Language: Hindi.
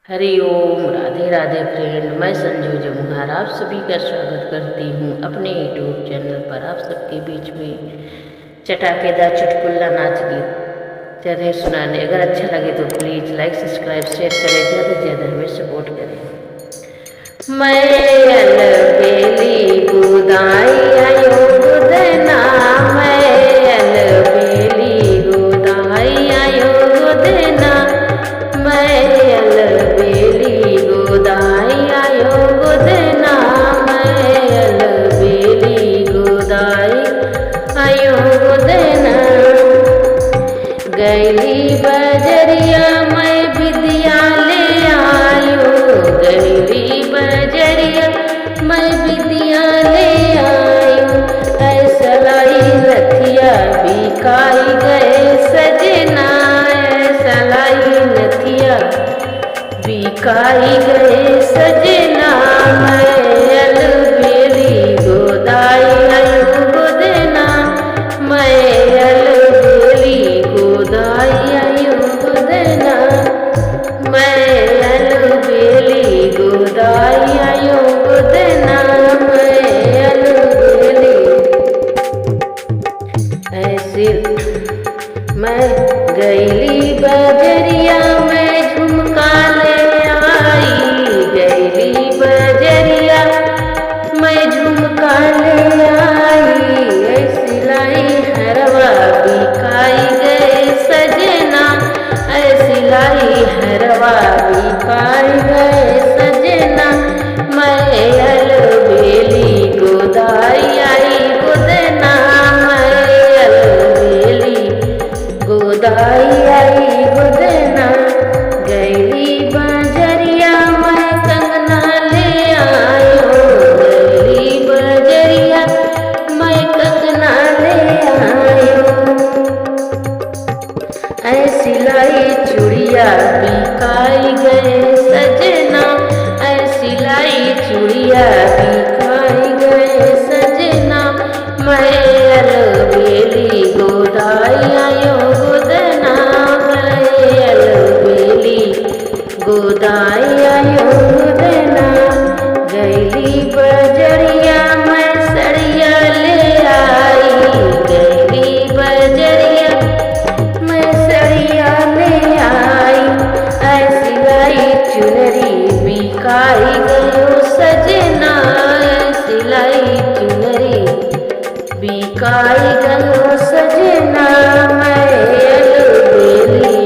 हरि ओम, राधे राधे फ्रेंड। मैं संजू जमुहार आप सभी का स्वागत करती हूँ अपने यूट्यूब चैनल पर। आप सबके बीच में चटाकेदार चुटकुला नाच गीत चले सुनाने। अगर अच्छा लगे तो प्लीज़ लाइक सब्सक्राइब शेयर करें, ज़्यादा से ज़्यादा हमें सपोर्ट करें। मैं अलबेली गुदाई आयो गुदना, मैं अलबेली गुदाई आयो गुदना, मैं अलबेली गुदाई आयो गुदना, मैं अलबेली गुदाई आयो गुदना। गैली बजरिया मैं विद्या ले आयो, गैली बजरिया मैं विद्या ले आयो। ऐसलाई नथिया बिकाई गए सजना, ऐसलाई नथिया बिकाई गए सजना, मैं अलबेली गोदाई आयो गोदना, मैं अलबेली गोदाई आयो गोदना, मैं अलबेली गोदाई आयो गोदना, मैं अलबेली। ऐसे मैं गैली बजरिया मैं झुमका ले आई, गैली बजरिया मैं झुमका ले आई। ऐसी लाई हरवा बिकाई गए सजना, ऐसी लाई हरवा बिकाई गए सजना, मैं अलबेली गोदाई आई गोदना, मैं अलबेली गोदाई आई गोदना। गैली बजरिया मैं कंगना ले आयो, गैली बजरिया मैं कंगना ले आयो। ऐसी लाई चूड़िया बिकाई गए सजना, ऐसी लाई चूड़िया बिकाई गए सजना, मैं अलबेली गोदाई आयो गोदना, मैं अलबेली गोदाई आयो गोदना। गैली बजरिया मैं सड़िया ले आई, गैली बजरिया मैं सड़िया ले आई। ऐसी लाई चुनरी बिकाई गयो सजना, ऐसी लाई चुनरी बिकाई गयो सजना, मैं अलबेली